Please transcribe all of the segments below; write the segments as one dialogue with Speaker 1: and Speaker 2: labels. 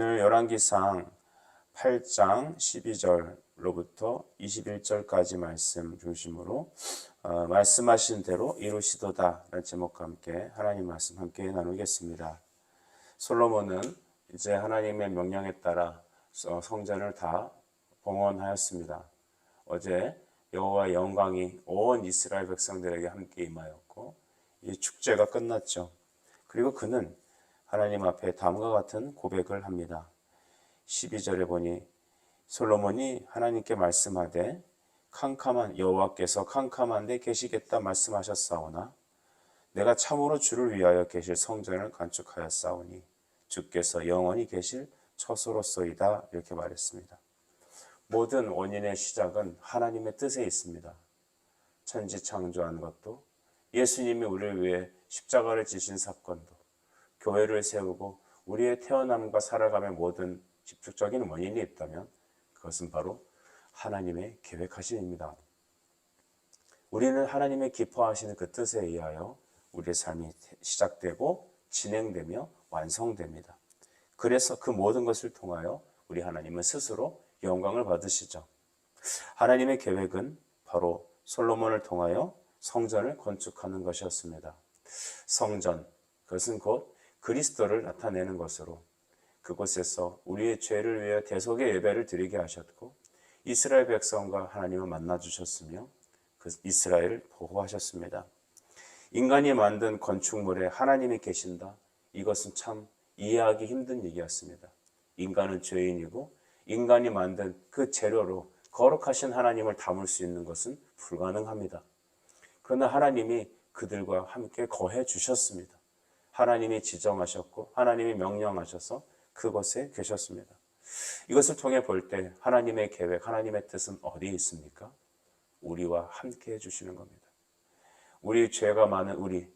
Speaker 1: 오늘 열왕기상 8장 12절로부터 21절까지 말씀 중심으로 말씀하신 대로 이루시도다 라는 제목과 함께 하나님 말씀 함께 나누겠습니다. 솔로몬은 이제 하나님의 명령에 따라 성전을 다 봉헌하였습니다. 어제 여호와의 영광이 온 이스라엘 백성들에게 함께 임하였고 이 축제가 끝났죠. 그리고 그는 하나님 앞에 다음과 같은 고백을 합니다. 12절에 보니 솔로몬이 하나님께 말씀하되 여호와께서 캄캄한 데 계시겠다 말씀하셨사오나 내가 참으로 주를 위하여 계실 성전을 건축하였사오니 주께서 영원히 계실 처소로소이다 이렇게 말했습니다. 모든 원인의 시작은 하나님의 뜻에 있습니다. 천지 창조한 것도 예수님이 우리를 위해 십자가를 지신 사건도 교회를 세우고 우리의 태어남과 살아감의 모든 집중적인 원인이 있다면 그것은 바로 하나님의 계획하심입니다. 우리는 하나님의 기뻐하시는 그 뜻에 의하여 우리의 삶이 시작되고 진행되며 완성됩니다. 그래서 그 모든 것을 통하여 우리 하나님은 스스로 영광을 받으시죠. 하나님의 계획은 바로 솔로몬을 통하여 성전을 건축하는 것이었습니다. 성전, 그것은 곧 그리스도를 나타내는 것으로 그곳에서 우리의 죄를 위해 대속의 예배를 드리게 하셨고 이스라엘 백성과 하나님을 만나주셨으며 그 이스라엘을 보호하셨습니다. 인간이 만든 건축물에 하나님이 계신다. 이것은 참 이해하기 힘든 얘기였습니다. 인간은 죄인이고 인간이 만든 그 재료로 거룩하신 하나님을 담을 수 있는 것은 불가능합니다. 그러나 하나님이 그들과 함께 거해 주셨습니다. 하나님이 지정하셨고 하나님이 명령하셔서 그곳에 계셨습니다. 이것을 통해 볼 때 하나님의 계획, 하나님의 뜻은 어디에 있습니까? 우리와 함께 해주시는 겁니다. 우리 죄가 많은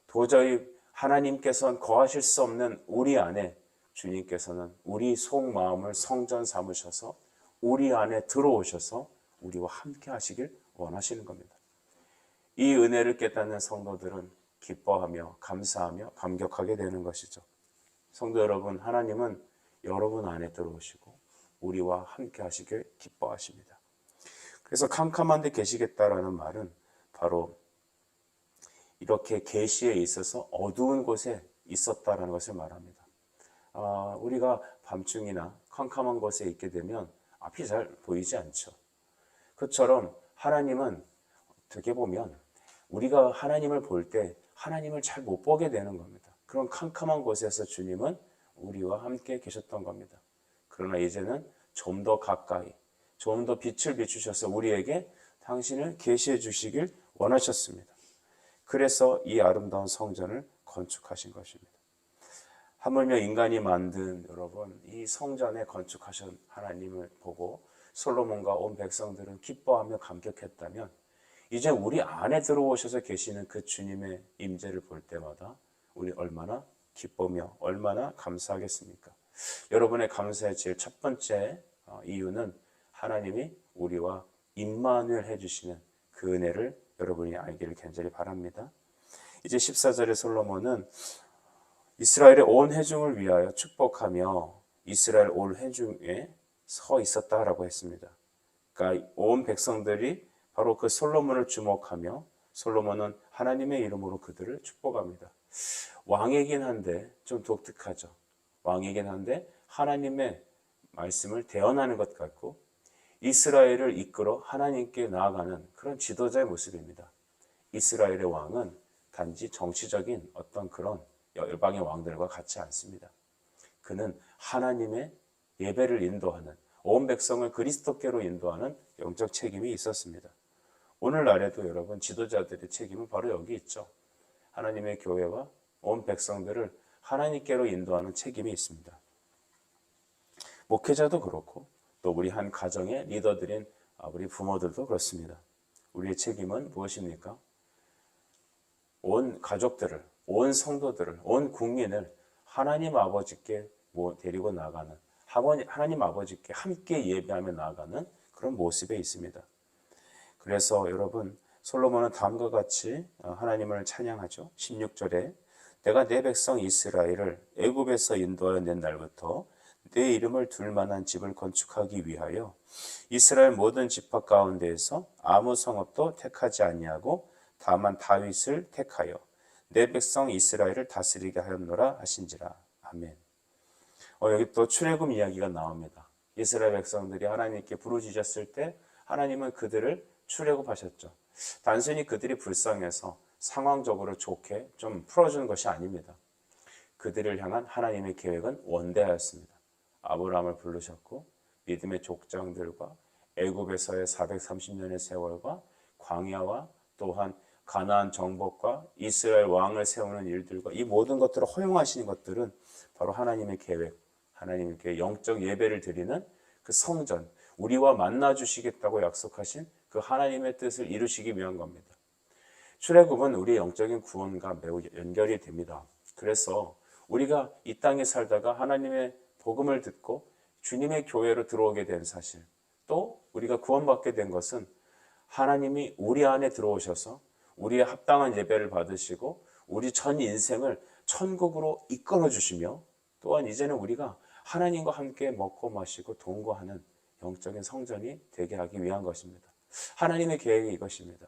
Speaker 1: 도저히 하나님께서는 거하실 수 없는 우리 안에 주님께서는 우리 속마음을 성전 삼으셔서 우리 안에 들어오셔서 우리와 함께 하시길 원하시는 겁니다. 이 은혜를 깨닫는 성도들은 기뻐하며 감사하며 감격하게 되는 것이죠. 성도 여러분, 하나님은 여러분 안에 들어오시고 우리와 함께 하시길 기뻐하십니다. 그래서 캄캄한 데 계시겠다라는 말은 바로 이렇게 계시에 있어서 어두운 곳에 있었다라는 것을 말합니다. 우리가 밤중이나 캄캄한 곳에 있게 되면 앞이 잘 보이지 않죠. 그처럼 하나님은 어떻게 보면 우리가 하나님을 볼 때 하나님을 잘 못 보게 되는 겁니다. 그런 캄캄한 곳에서 주님은 우리와 함께 계셨던 겁니다. 그러나 이제는 좀 더 가까이, 좀 더 빛을 비추셔서 우리에게 당신을 계시해 주시길 원하셨습니다. 그래서 이 아름다운 성전을 건축하신 것입니다. 하물며 인간이 만든 여러분, 이 성전에 건축하신 하나님을 보고 솔로몬과 온 백성들은 기뻐하며 감격했다면 이제 우리 안에 들어오셔서 계시는 그 주님의 임재를 볼 때마다 우리 얼마나 기쁘며 얼마나 감사하겠습니까? 여러분의 감사의 제일 첫 번째 이유는 하나님이 우리와 임마누엘 해주시는 그 은혜를 여러분이 알기를 간절히 바랍니다. 이제 14절의 솔로몬은 이스라엘의 온 회중을 위하여 축복하며 이스라엘 온 회중에 서 있었다라고 했습니다. 그러니까 온 백성들이 바로 그 솔로몬을 주목하며 솔로몬은 하나님의 이름으로 그들을 축복합니다. 왕이긴 한데 좀 독특하죠. 왕이긴 한데 하나님의 말씀을 대언하는 것 같고 이스라엘을 이끌어 하나님께 나아가는 그런 지도자의 모습입니다. 이스라엘의 왕은 단지 정치적인 어떤 그런 열방의 왕들과 같지 않습니다. 그는 하나님의 예배를 인도하는 온 백성을 그리스도께로 인도하는 영적 책임이 있었습니다. 오늘날에도 여러분 지도자들의 책임은 바로 여기 있죠. 하나님의 교회와 온 백성들을 하나님께로 인도하는 책임이 있습니다. 목회자도 그렇고 또 우리 한 가정의 리더들인 우리 부모들도 그렇습니다. 우리의 책임은 무엇입니까? 온 가족들을, 온 성도들을, 온 국민을 하나님 아버지께 데리고 나가는 하나님 아버지께 함께 예배하며 나아가는 그런 모습에 있습니다. 그래서 여러분 솔로몬은 다음과 같이 하나님을 찬양하죠. 16절에 내가 내 백성 이스라엘을 애굽에서 인도하여 낸 날부터 내 이름을 둘 만한 집을 건축하기 위하여 이스라엘 모든 지파 가운데에서 아무 성읍도 택하지 아니하고 다만 다윗을 택하여 내 백성 이스라엘을 다스리게 하였노라 하신지라. 아멘. 여기 또 출애굽 이야기가 나옵니다. 이스라엘 백성들이 하나님께 부르짖었을 때 하나님은 그들을 출애굽하셨죠. 단순히 그들이 불쌍해서 상황적으로 좋게 좀 풀어주는 것이 아닙니다. 그들을 향한 하나님의 계획은 원대하였습니다. 아브라함을 부르셨고 믿음의 족장들과 애굽에서의 430년의 세월과 광야와 또한 가나안 정복과 이스라엘 왕을 세우는 일들과 이 모든 것들을 허용하시는 것들은 바로 하나님의 계획, 하나님께 영적 예배를 드리는 그 성전, 우리와 만나 주시겠다고 약속하신 그 하나님의 뜻을 이루시기 위한 겁니다. 출애굽은 우리의 영적인 구원과 매우 연결이 됩니다. 그래서 우리가 이 땅에 살다가 하나님의 복음을 듣고 주님의 교회로 들어오게 된 사실, 또 우리가 구원받게 된 것은 하나님이 우리 안에 들어오셔서 우리의 합당한 예배를 받으시고 우리 전 인생을 천국으로 이끌어 주시며, 또한 이제는 우리가 하나님과 함께 먹고 마시고 동거하는 영적인 성전이 되게 하기 위한 것입니다. 하나님의 계획이 이것입니다.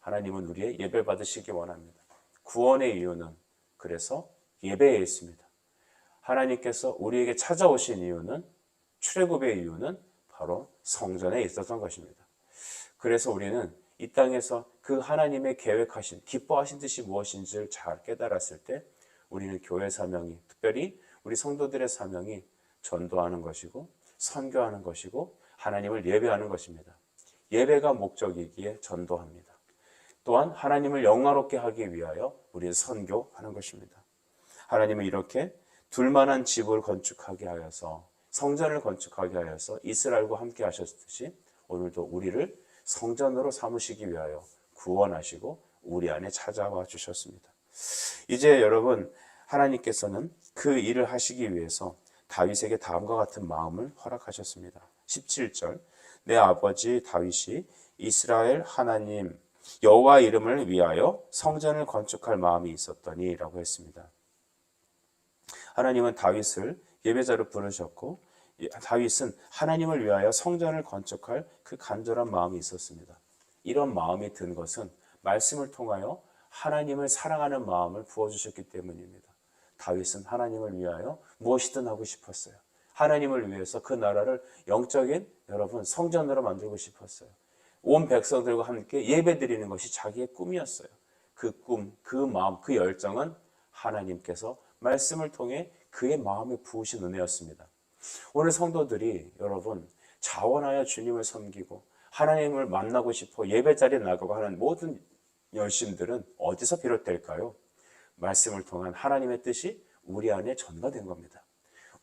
Speaker 1: 하나님은 우리의 예배를 받으시기 원합니다. 구원의 이유는 그래서 예배에 있습니다. 하나님께서 우리에게 찾아오신 이유는, 출애굽의 이유는 바로 성전에 있었던 것입니다. 그래서 우리는 이 땅에서 그 하나님의 계획하신, 기뻐하신 뜻이 무엇인지를 잘 깨달았을 때 우리는 교회 사명이, 특별히 우리 성도들의 사명이 전도하는 것이고 선교하는 것이고 하나님을 예배하는 것입니다. 예배가 목적이기에 전도합니다. 또한 하나님을 영화롭게 하기 위하여 우리는 선교하는 것입니다. 하나님은 이렇게 둘만한 집을 건축하게 하여서, 성전을 건축하게 하여서 이스라엘과 함께 하셨듯이 오늘도 우리를 성전으로 삼으시기 위하여 구원하시고 우리 안에 찾아와 주셨습니다. 이제 여러분, 하나님께서는 그 일을 하시기 위해서 다윗에게 다음과 같은 마음을 허락하셨습니다. 17절, 내 아버지 다윗이 이스라엘 하나님 여호와 이름을 위하여 성전을 건축할 마음이 있었더니 라고 했습니다. 하나님은 다윗을 예배자로 부르셨고 다윗은 하나님을 위하여 성전을 건축할 그 간절한 마음이 있었습니다. 이런 마음이 든 것은 말씀을 통하여 하나님을 사랑하는 마음을 부어주셨기 때문입니다. 다윗은 하나님을 위하여 무엇이든 하고 싶었어요. 하나님을 위해서 그 나라를 영적인 여러분 성전으로 만들고 싶었어요. 온 백성들과 함께 예배드리는 것이 자기의 꿈이었어요. 그 꿈, 그 마음, 그 열정은 하나님께서 말씀을 통해 그의 마음에 부으신 은혜였습니다. 오늘 성도들이 여러분 자원하여 주님을 섬기고 하나님을 만나고 싶어 예배 자리에 나가고 하는 모든 열심들은 어디서 비롯될까요? 말씀을 통한 하나님의 뜻이 우리 안에 전가된 겁니다.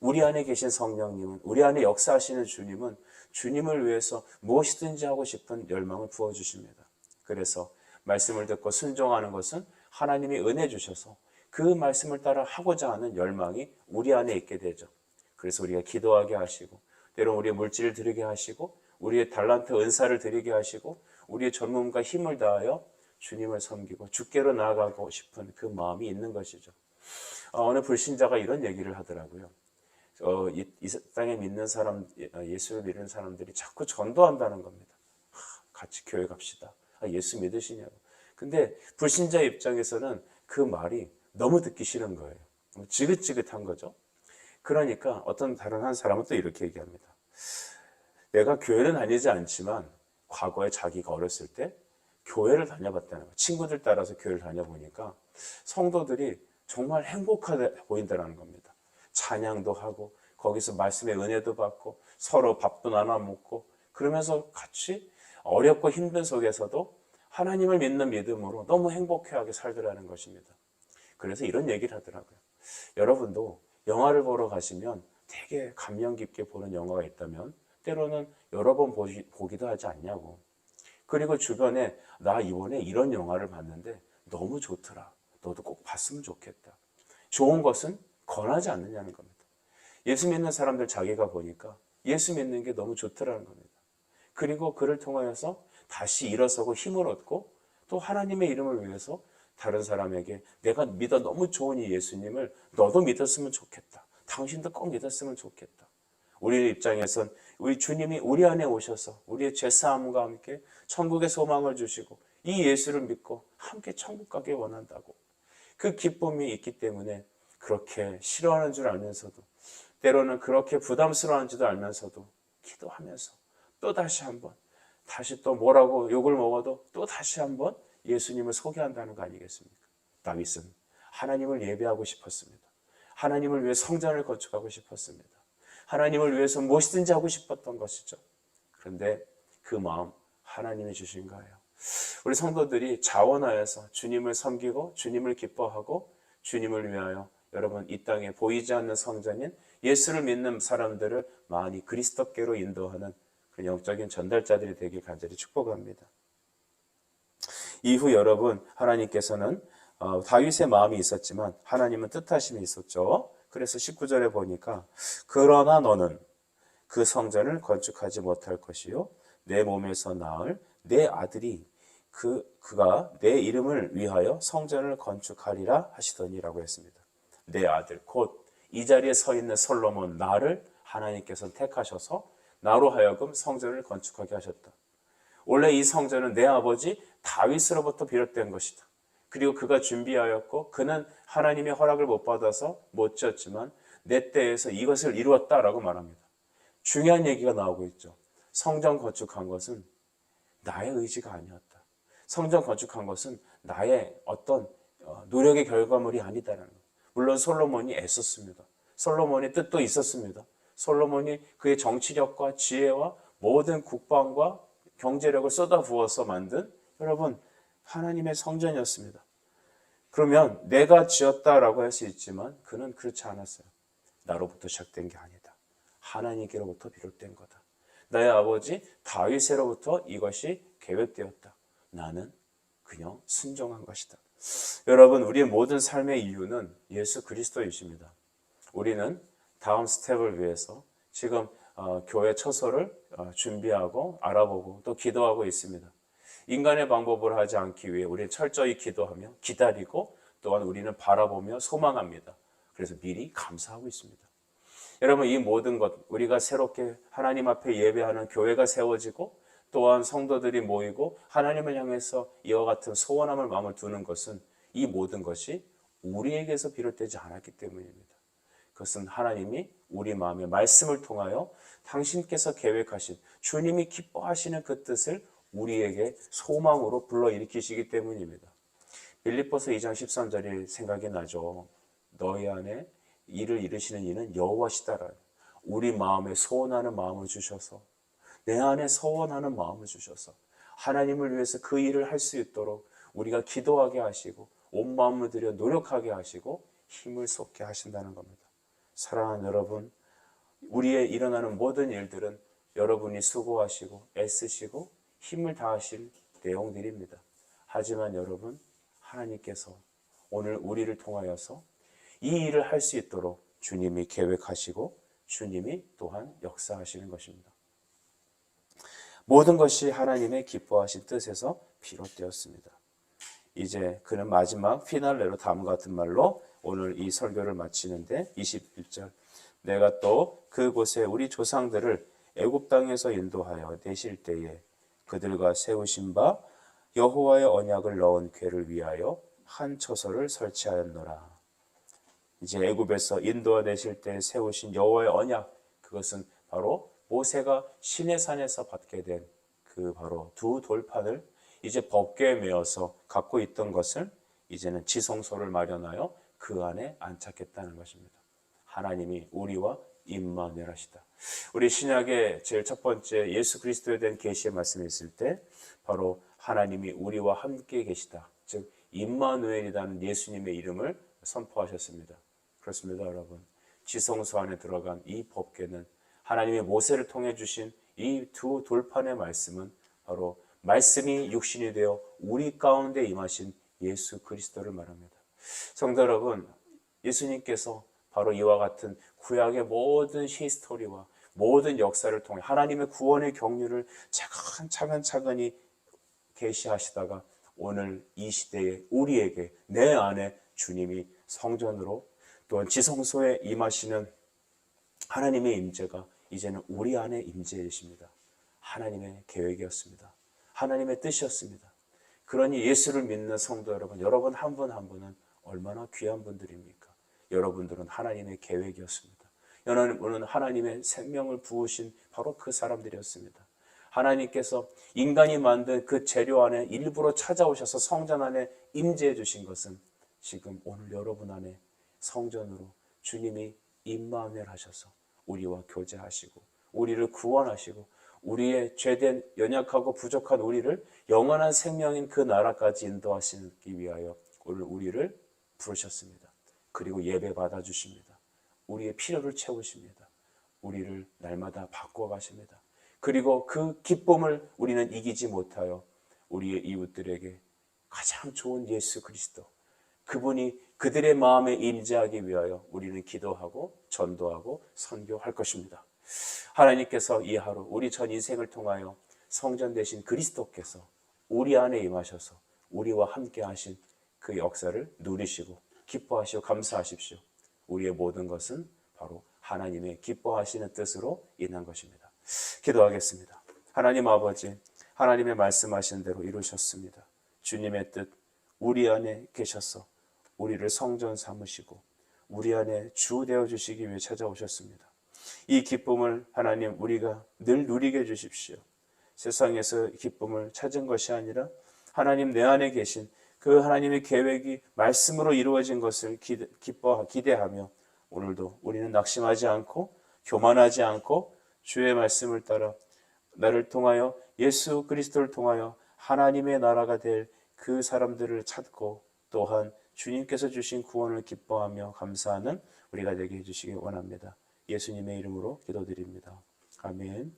Speaker 1: 우리 안에 계신 성령님은, 우리 안에 역사하시는 주님은 주님을 위해서 무엇이든지 하고 싶은 열망을 부어주십니다. 그래서 말씀을 듣고 순종하는 것은 하나님이 은혜 주셔서 그 말씀을 따라 하고자 하는 열망이 우리 안에 있게 되죠. 그래서 우리가 기도하게 하시고, 때로는 우리의 물질을 드리게 하시고, 우리의 달란트 은사를 드리게 하시고, 우리의 젊음과 힘을 다하여 주님을 섬기고 주께로 나아가고 싶은 그 마음이 있는 것이죠. 어느 불신자가 이런 얘기를 하더라고요. 이 땅에 믿는 사람, 예수를 믿는 사람들이 자꾸 전도한다는 겁니다. 같이 교회 갑시다. 예수 믿으시냐고. 근데 불신자 입장에서는 그 말이 너무 듣기 싫은 거예요. 지긋지긋한 거죠. 그러니까 어떤 다른 한 사람은 또 이렇게 얘기합니다. 내가 교회는 다니지 않지만 과거에 자기가 어렸을 때 교회를 다녀봤다는 거예요. 친구들 따라서 교회를 다녀보니까 성도들이 정말 행복하게 보인다는 겁니다. 찬양도 하고 거기서 말씀의 은혜도 받고 서로 밥도 나눠 먹고 그러면서 같이 어렵고 힘든 속에서도 하나님을 믿는 믿음으로 너무 행복하게 살더라는 것입니다. 그래서 이런 얘기를 하더라고요. 여러분도 영화를 보러 가시면 되게 감명 깊게 보는 영화가 있다면 때로는 여러 번 보기도 하지 않냐고. 그리고 주변에 나 이번에 이런 영화를 봤는데 너무 좋더라. 너도 꼭 봤으면 좋겠다. 좋은 것은 권하지 않느냐는 겁니다. 예수 믿는 사람들 자기가 보니까 예수 믿는 게 너무 좋더라는 겁니다. 그리고 그를 통하여서 다시 일어서고 힘을 얻고 또 하나님의 이름을 위해서 다른 사람에게 내가 믿어 너무 좋은 이 예수님을 너도 믿었으면 좋겠다. 당신도 꼭 믿었으면 좋겠다. 우리 입장에선 우리 주님이 우리 안에 오셔서 우리의 죄사함과 함께 천국의 소망을 주시고 이 예수를 믿고 함께 천국 가길 원한다고. 그 기쁨이 있기 때문에 그렇게 싫어하는 줄 알면서도, 때로는 그렇게 부담스러워하는 줄도 알면서도 기도하면서 또 다시 한번, 다시 또 뭐라고 욕을 먹어도 또 다시 한번 예수님을 소개한다는 거 아니겠습니까? 다윗은 하나님을 예배하고 싶었습니다. 하나님을 위해 성전을 건축하고 싶었습니다. 하나님을 위해서 무엇이든지 하고 싶었던 것이죠. 그런데 그 마음 하나님이 주신 거예요. 우리 성도들이 자원하여서 주님을 섬기고 주님을 기뻐하고 주님을 위하여 여러분 이 땅에 보이지 않는 성전인 예수를 믿는 사람들을 많이 그리스도께로 인도하는 그런 영적인 전달자들이 되길 간절히 축복합니다. 이후 여러분 하나님께서는 다윗의 마음이 있었지만 하나님은 뜻하심이 있었죠. 그래서 19절에 보니까 그러나 너는 그 성전을 건축하지 못할 것이요 내 몸에서 낳을 내 아들이 그가 내 이름을 위하여 성전을 건축하리라 하시더니라고 했습니다. 내 아들 곧 이 자리에 서 있는 솔로몬 나를 하나님께서 택하셔서 나로 하여금 성전을 건축하게 하셨다. 원래 이 성전은 내 아버지 다윗으로부터 비롯된 것이다. 그리고 그가 준비하였고 그는 하나님의 허락을 못 받아서 못 지었지만 내 때에서 이것을 이루었다라고 말합니다. 중요한 얘기가 나오고 있죠. 성전 건축한 것은 나의 의지가 아니었다. 성전 건축한 것은 나의 어떤 노력의 결과물이 아니다라는 것. 물론 솔로몬이 애썼습니다. 솔로몬의 뜻도 있었습니다. 솔로몬이 그의 정치력과 지혜와 모든 국방과 경제력을 쏟아부어서 만든 여러분 하나님의 성전이었습니다. 그러면 내가 지었다라고 할 수 있지만 그는 그렇지 않았어요. 나로부터 시작된 게 아니다. 하나님께로부터 비롯된 거다. 나의 아버지 다윗으로부터 이것이 계획되었다. 나는 그냥 순종한 것이다. 여러분 우리의 모든 삶의 이유는 예수 그리스도이십니다. 우리는 다음 스텝을 위해서 지금 교회 처소를 준비하고 알아보고 또 기도하고 있습니다. 인간의 방법을 하지 않기 위해 우리는 철저히 기도하며 기다리고 또한 우리는 바라보며 소망합니다. 그래서 미리 감사하고 있습니다. 여러분 이 모든 것 우리가 새롭게 하나님 앞에 예배하는 교회가 세워지고 또한 성도들이 모이고 하나님을 향해서 이와 같은 소원함을 마음을 두는 것은 이 모든 것이 우리에게서 비롯되지 않았기 때문입니다. 그것은 하나님이 우리 마음의 말씀을 통하여 당신께서 계획하신 주님이 기뻐하시는 그 뜻을 우리에게 소망으로 불러일으키시기 때문입니다. 빌립보서 2장 13절이 생각이 나죠. 너희 안에 일을 이루시는 이는 여호와시다라. 우리 마음에 소원하는 마음을 주셔서 내 안에 소원하는 마음을 주셔서 하나님을 위해서 그 일을 할 수 있도록 우리가 기도하게 하시고 온 마음을 들여 노력하게 하시고 힘을 쏟게 하신다는 겁니다. 사랑하는 여러분, 우리의 일어나는 모든 일들은 여러분이 수고하시고 애쓰시고 힘을 다하실 내용들입니다. 하지만 여러분, 하나님께서 오늘 우리를 통하여서 이 일을 할 수 있도록 주님이 계획하시고 주님이 또한 역사하시는 것입니다. 모든 것이 하나님의 기뻐하신 뜻에서 비롯되었습니다. 이제 그는 마지막 피날레로 다음과 같은 말로 오늘 이 설교를 마치는데 21절 내가 또 그곳에 우리 조상들을 애굽 땅에서 인도하여 내실 때에 그들과 세우신 바 여호와의 언약을 넣은 궤를 위하여 한 처소를 설치하였노라. 이제 애굽에서 인도하 내실 때 세우신 여호와의 언약, 그것은 바로 모세가 시내산에서 받게 된 그 바로 두 돌판을 이제 법궤에 메어서 갖고 있던 것을 이제는 지성소를 마련하여 그 안에 안착했다는 것입니다. 하나님이 우리와 임마누엘하시다. 우리 신약의 제일 첫 번째 예수 그리스도에 대한 계시의 말씀이 있을 때 바로 하나님이 우리와 함께 계시다. 즉 임마누엘이라는 예수님의 이름을 선포하셨습니다. 그렇습니다, 여러분. 지성소 안에 들어간 이 법궤는 하나님의 모세를 통해 주신 이 두 돌판의 말씀은 바로 말씀이 육신이 되어 우리 가운데 임하신 예수 그리스도를 말합니다. 성도 여러분, 예수님께서 바로 이와 같은 구약의 모든 히스토리와 모든 역사를 통해 하나님의 구원의 경륜을 차근차근히 계시하시다가 오늘 이 시대에 우리에게 내 안에 주님이 성전으로 또한 지성소에 임하시는 하나님의 임재가 이제는 우리 안에 임재이십니다. 하나님의 계획이었습니다. 하나님의 뜻이었습니다. 그러니 예수를 믿는 성도 여러분, 여러분 한 분 한 분은 얼마나 귀한 분들입니까? 여러분들은 하나님의 계획이었습니다. 여러분은 하나님의 생명을 부으신 바로 그 사람들이었습니다. 하나님께서 인간이 만든 그 재료 안에 일부러 찾아오셔서 성전 안에 임재해 주신 것은 지금 오늘 여러분 안에 성전으로 주님이 임마누엘 하셔서 우리와 교제하시고 우리를 구원하시고 우리의 죄된 연약하고 부족한 우리를 영원한 생명인 그 나라까지 인도하시기 위하여 오늘 우리를 부르셨습니다. 그리고 예배 받아주십니다. 우리의 필요를 채우십니다. 우리를 날마다 바꿔가십니다. 그리고 그 기쁨을 우리는 이기지 못하여 우리의 이웃들에게 가장 좋은 예수 그리스도, 그분이 그들의 마음에 임재하기 위하여 우리는 기도하고 전도하고 선교할 것입니다. 하나님께서 이 하루 우리 전 인생을 통하여 성전 되신 그리스도께서 우리 안에 임하셔서 우리와 함께 하신 그 역사를 누리시고 기뻐하시고 감사하십시오. 우리의 모든 것은 바로 하나님의 기뻐하시는 뜻으로 인한 것입니다. 기도하겠습니다. 하나님 아버지, 하나님의 말씀하신 대로 이루셨습니다. 주님의 뜻, 우리 안에 계셔서 우리를 성전 삼으시고 우리 안에 주 되어 주시기 위해 찾아오셨습니다. 이 기쁨을 하나님 우리가 늘 누리게 해주십시오. 세상에서 기쁨을 찾은 것이 아니라 하나님 내 안에 계신 그 하나님의 계획이 말씀으로 이루어진 것을 기대하며 오늘도 우리는 낙심하지 않고 교만하지 않고 주의 말씀을 따라 나를 통하여 예수 그리스도를 통하여 하나님의 나라가 될 그 사람들을 찾고 또한 주님께서 주신 구원을 기뻐하며 감사하는 우리가 되게 해주시기 원합니다. 예수님의 이름으로 기도드립니다. 아멘.